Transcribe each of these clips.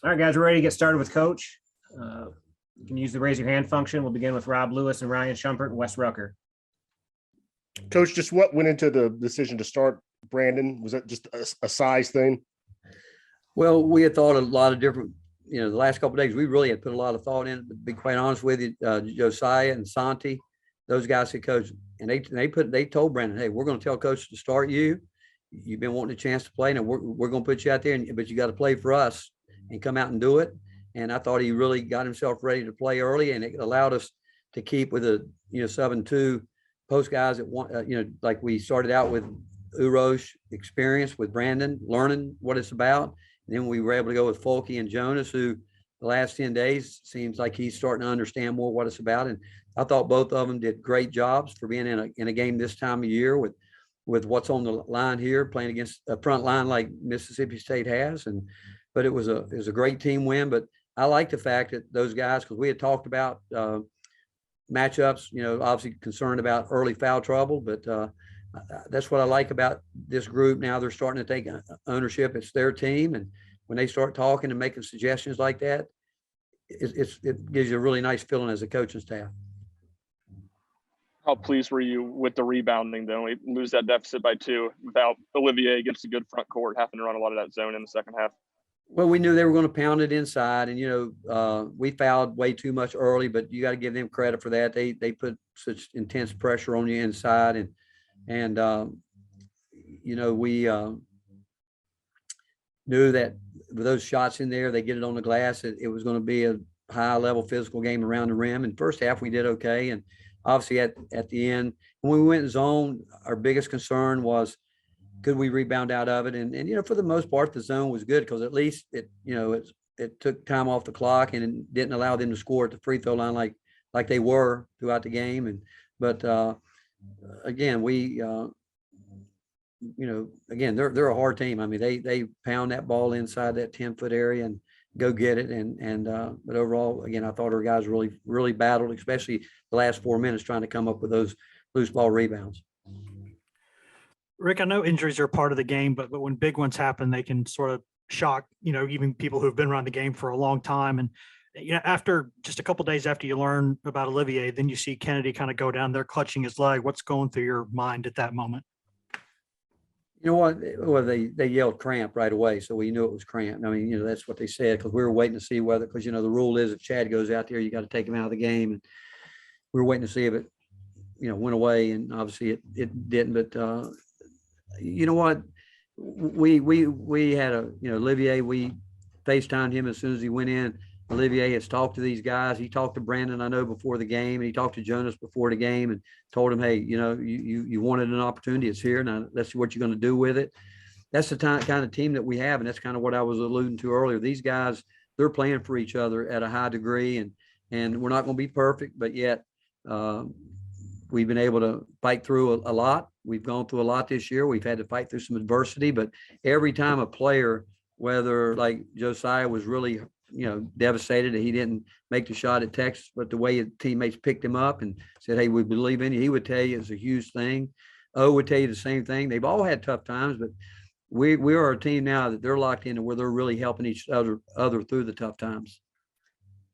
All right, guys, we're ready to get started with Coach. You can use the raise your hand function. We'll begin with Rob Lewis and Ryan Schumpert and Wes Rucker. Coach, just what went into the decision to start Brandon? Was that just a size thing? Well, we had thought a lot of different, the last couple of days, we really had put a lot of thought in it. To be quite honest with you, Josiah and Santi, those guys who coach, and they told Brandon, hey, we're going to tell Coach to start you. You've been wanting a chance to play, and we're going to put you out there, but you got to play for us and come out and do it. And I thought he really got himself ready to play early, and it allowed us to keep with a 7-2 post guys at one. Like we started out with Urosh experience with Brandon, learning what it's about. And then we were able to go with Folke and Jonas, who the last 10 days seems like he's starting to understand more what it's about. And I thought both of them did great jobs for being in a game this time of year with what's on the line here, playing against a front line like Mississippi State has. But it was a great team win. But I like the fact that those guys, because we had talked about matchups, obviously concerned about early foul trouble, but that's what I like about this group. Now they're starting to take ownership. It's their team. And when they start talking and making suggestions like that, it gives you a really nice feeling as a coaching staff. How pleased were you with the rebounding, though? We lose that deficit by 2 without Olivier against a good front court, having to run a lot of that zone in the second half. Well, we knew they were going to pound it inside, and, we fouled way too much early, but you got to give them credit for that. They put such intense pressure on you inside, and we knew that with those shots in there, they get it on the glass. It was going to be a high-level physical game around the rim. And first half, we did okay. And obviously, at the end, when we went in zone, our biggest concern was, could we rebound out of it? And for the most part, the zone was good because at least it took time off the clock and it didn't allow them to score at the free throw line like they were throughout the game. But again, they're a hard team. I mean, they pound that ball inside that 10-foot area and go get it. But overall, again, I thought our guys really, really battled, especially the last 4 minutes trying to come up with those loose ball rebounds. Rick, I know injuries are part of the game, but when big ones happen, they can sort of shock, even people who've been around the game for a long time. And, after just a couple of days after you learn about Olivier, then you see Kennedy kind of go down there clutching his leg. What's going through your mind at that moment? You know what? Well, they yelled cramp right away, so we knew it was cramp. I mean, that's what they said because we were waiting to see whether, because the rule is if Chad goes out there, you got to take him out of the game, and we were waiting to see if it, went away, and obviously it didn't. But you know what? We had Olivier. We FaceTimed him as soon as he went in. Olivier has talked to these guys. He talked to Brandon, I know, before the game, and he talked to Jonas before the game and told him, hey, you wanted an opportunity. It's here. Now let's see what you're going to do with it. That's the kind of team that we have, and that's kind of what I was alluding to earlier. These guys, they're playing for each other at a high degree, and we're not going to be perfect, but yet we've been able to fight through a lot. We've gone through a lot this year. We've had to fight through some adversity, but every time a player, whether like Josiah was really devastated that he didn't make the shot at Texas, but the way his teammates picked him up and said, hey, we believe in you, he would tell you it's a huge thing. O would tell you the same thing. They've all had tough times, but we are a team now that they're locked into where they're really helping each other through the tough times.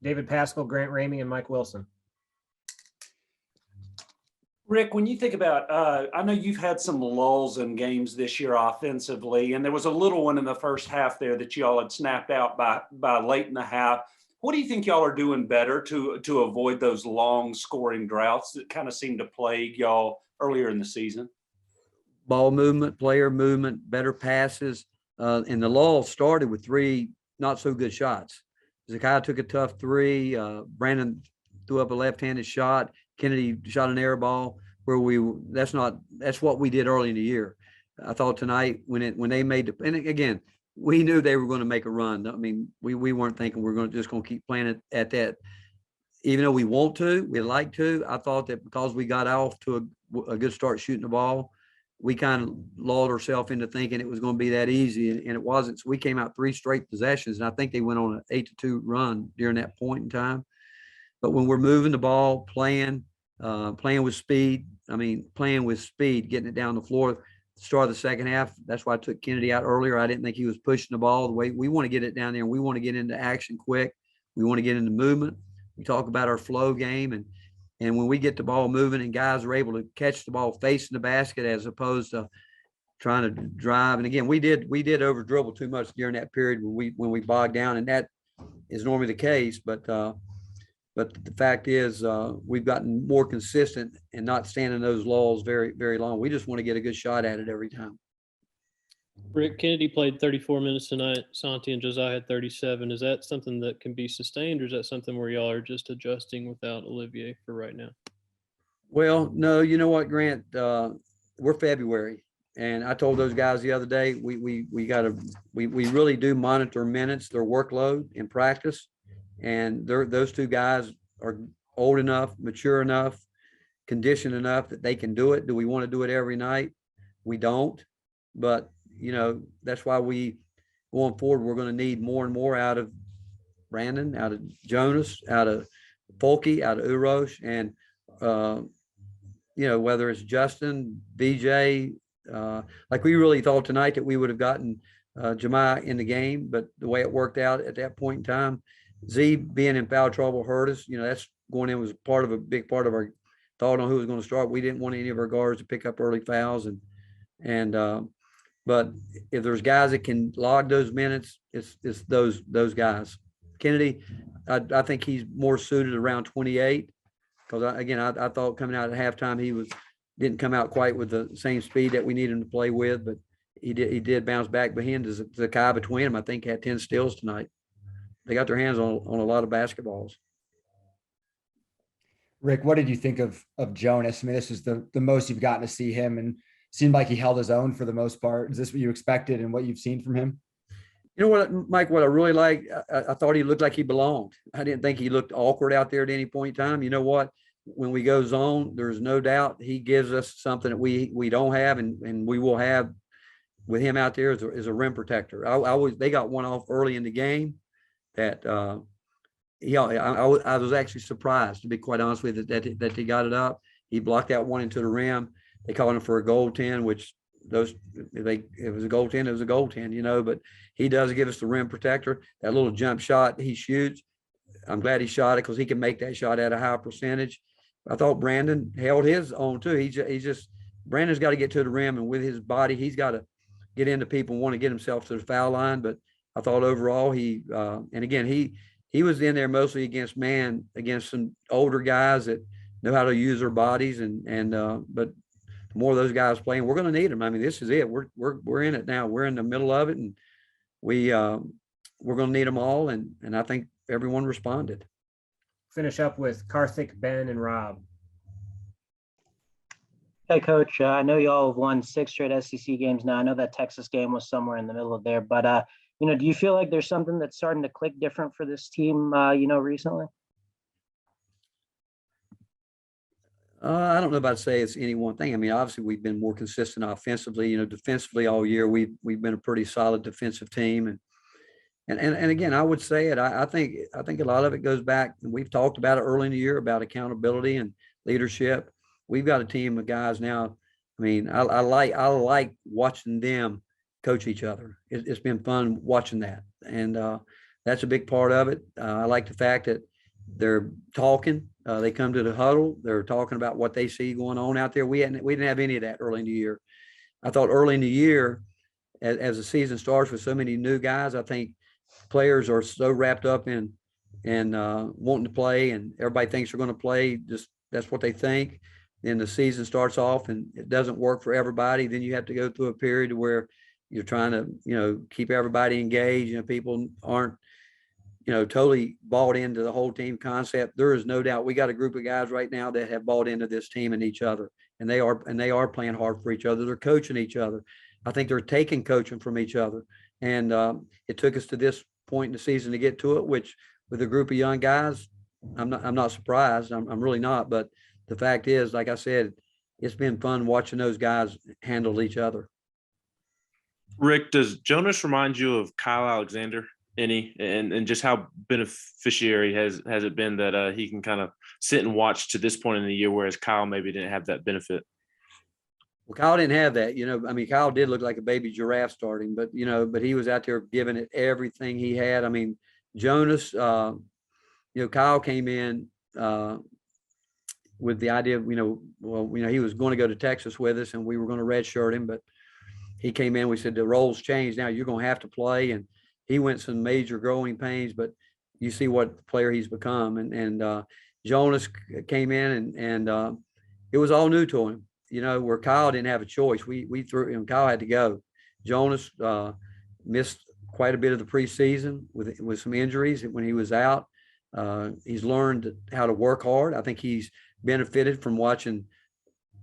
David Pascal, Grant Ramey, and Mike Wilson. Rick, when you think about, I know you've had some lulls in games this year offensively, and there was a little one in the first half there that y'all had snapped out by late in the half. What do you think y'all are doing better to avoid those long scoring droughts that kind of seem to plague y'all earlier in the season? Ball movement, player movement, better passes. And the lull started with 3 not so good shots. Zakai took a tough 3. Brandon threw up a left-handed shot. Kennedy shot an air ball that's what we did early in the year. I thought tonight when they made and again, we knew they were going to make a run. I mean, we weren't thinking we're just going to keep playing it at that. Even though we like to, I thought that because we got off to a good start shooting the ball, we kind of lulled ourselves into thinking it was going to be that easy, and it wasn't. So we came out 3 straight possessions, and I think they went on an 8-2 run during that point in time. But when we're moving the ball, playing with speed, getting it down the floor, start of the second half. That's why I took Kennedy out earlier. I didn't think he was pushing the ball the way we want to get it down there. And we want to get into action quick. We want to get into movement. We talk about our flow game, and when we get the ball moving and guys are able to catch the ball facing the basket as opposed to trying to drive. And again, we did over dribble too much during that period when we bogged down, and that is normally the case. But the fact is, we've gotten more consistent and not standing those lulls very, very long. We just want to get a good shot at it every time. Rick, Kennedy played 34 minutes tonight. Santi and Josiah had 37. Is that something that can be sustained, or is that something where y'all are just adjusting without Olivier for right now? Well, no, you know what, Grant? We're February, and I told those guys the other day we really do monitor minutes, their workload in practice, and those two guys are old enough, mature enough, conditioned enough that they can do it. Do we want to do it every night? We don't, but that's why we going forward, we're going to need more and more out of Brandon, out of Jonas, out of Folke, out of Urosh, and whether it's Justin, BJ, like we really thought tonight that we would have gotten Jemiah in the game, but the way it worked out at that point in time, Z being in foul trouble hurt us. That's going in was a big part of our thought on who was going to start. We didn't want any of our guards to pick up early fouls, but if there's guys that can log those minutes, it's those guys. Kennedy, I think he's more suited around 28 because I thought coming out at halftime he didn't come out quite with the same speed that we need him to play with, but he did bounce back behind Zakai between them. I think had 10 steals tonight. They got their hands on a lot of basketballs. Rick, what did you think of Jonas? I mean, this is the most you've gotten to see him, and seemed like he held his own for the most part. Is this what you expected and what you've seen from him? You know what, Mike, what I really like, I thought he looked like he belonged. I didn't think he looked awkward out there at any point in time. You know what? When we go zone, there's no doubt he gives us something that we don't have and we will have with him out there is a rim protector. They got one off early in the game that I was actually surprised, to be quite honest with you, that he got it up. He blocked that one into the rim. They called him for a goaltend, which it was a goaltend, but he does give us the rim protector. That little jump shot he shoots, I'm glad he shot it because he can make that shot at a high percentage. I thought Brandon held his own too. Brandon's got to get to the rim, and with his body, he's got to get into people and want to get himself to the foul line. But I thought overall he was in there mostly against some older guys that know how to use their bodies but the more of those guys playing, we're going to need them. I mean, this is it. We're in it now. We're in the middle of it, and we're going to need them all. And I think everyone responded. Finish up with Karthik, Ben, and Rob. Hey, Coach. I know y'all have won 6 straight SEC games now. I know that Texas game was somewhere in the middle of there, but do you feel like there's something that's starting to click different for this team? Recently. I don't know about to say it's any one thing. I mean, obviously we've been more consistent offensively. Defensively all year we've been a pretty solid defensive team, and again I would say it. I think a lot of it goes back, and we've talked about it early in the year about accountability and leadership. We've got a team of guys now. I mean, I like watching them coach each other. It's been fun watching that, and that's a big part of it. I like the fact that they're talking. They come to the huddle. They're talking about what they see going on out there. We didn't have any of that early in the year. I thought early in the year, as the season starts with so many new guys, I think players are so wrapped up in wanting to play, and everybody thinks they're going to play. Just that's what they think. Then the season starts off, and it doesn't work for everybody. Then you have to go through a period where you're trying to keep everybody engaged. People aren't totally bought into the whole team concept. There is no doubt we got a group of guys right now that have bought into this team and each other, and they are playing hard for each other. They're coaching each other. I think they're taking coaching from each other, and it took us to this point in the season to get to it. Which with a group of young guys, I'm not surprised. I'm really not. But the fact is, like I said, it's been fun watching those guys handle each other. Rick, does Jonas remind you of Kyle Alexander? And just how beneficiary has it been that he can kind of sit and watch to this point in the year, whereas Kyle maybe didn't have that benefit? Well, Kyle didn't have that, I mean, Kyle did look like a baby giraffe starting, but he was out there giving it everything he had. I mean, Jonas, Kyle came in, with the idea of, he was going to go to Texas with us and we were going to redshirt him, but he came in, we said, the roles changed. Now you're going to have to play. And he went some major growing pains, but you see what player he's become. And Jonas came in and it was all new to him, where Kyle didn't have a choice. We threw him, Kyle had to go. Jonas missed quite a bit of the preseason with some injuries when he was out. He's learned how to work hard. I think he's benefited from watching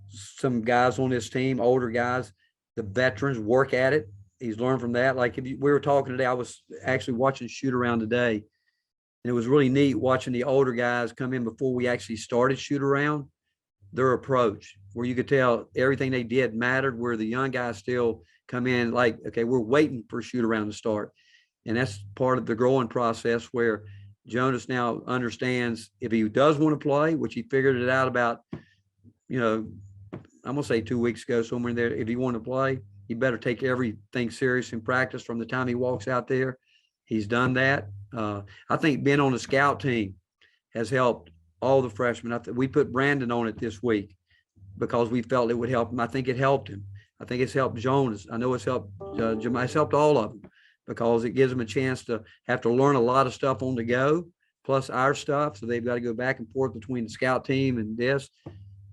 some guys on this team, older guys, the veterans work at it. He's learned from that. Like we were talking today, I was actually watching shoot around today, and it was really neat watching the older guys come in before we actually started shoot around. Their approach, where you could tell everything they did mattered, where the young guys still come in like, okay, we're waiting for shoot around to start. And that's part of the growing process where Jonas now understands if he does want to play, which he figured it out about, I'm going to say 2 weeks ago, somewhere in there, if he want to play, he better take everything serious in practice from the time he walks out there. He's done that. I think being on the scout team has helped all the freshmen. We put Brandon on it this week because we felt it would help him. I think it helped him. I think it's helped Jonas. I know it's helped it's helped all of them because it gives them a chance to have to learn a lot of stuff on the go, plus our stuff. So they've got to go back and forth between the scout team and this.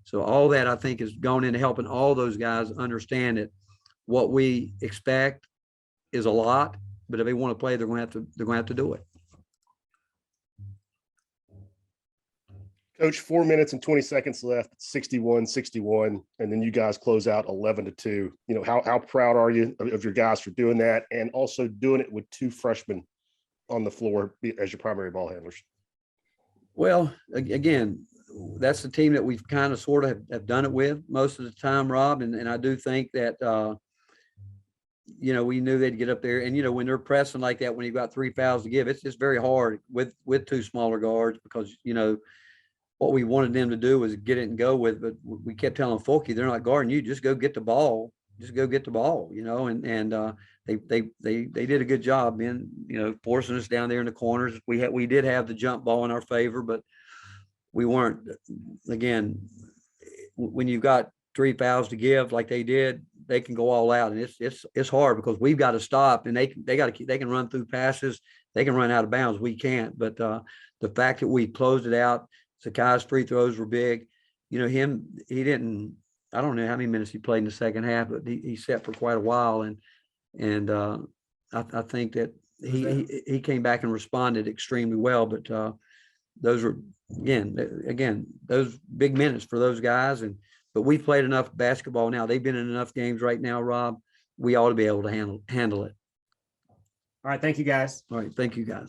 So all that I think has gone into helping all those guys understand that what we expect is a lot, but if they want to play, they're going to have to do it. Coach, 4 minutes and 20 seconds left, 61-61, and then you guys close out 11-2. How proud are you of your guys for doing that and also doing it with two freshmen on the floor as your primary ball handlers? Well, again, that's the team that we've kind of sort of have done it with most of the time, Rob. And I do think that, we knew they'd get up there. And, when they're pressing like that, when you've got 3 fouls to give, it's just very hard with two smaller guards because, what we wanted them to do was get it and go with, but we kept telling Folky, they're not guarding you. Just go get the ball. Just go get the ball, and they did a good job in, forcing us down there in the corners. We did have the jump ball in our favor, but we weren't, again, when you've got 3 fouls to give like they did, they can go all out. And it's hard because we've got to stop and they can run through passes. They can run out of bounds. We can't, but the fact that we closed it out, Sakai's free throws were big. He didn't, I don't know how many minutes he played in the second half, but he sat for quite a while. And I think that he came back and responded extremely well, but those were, again, those big minutes for those guys. But we've played enough basketball now. They've been in enough games right now, Rob. We ought to be able to handle it. All right. Thank you, guys. All right. Thank you, guys.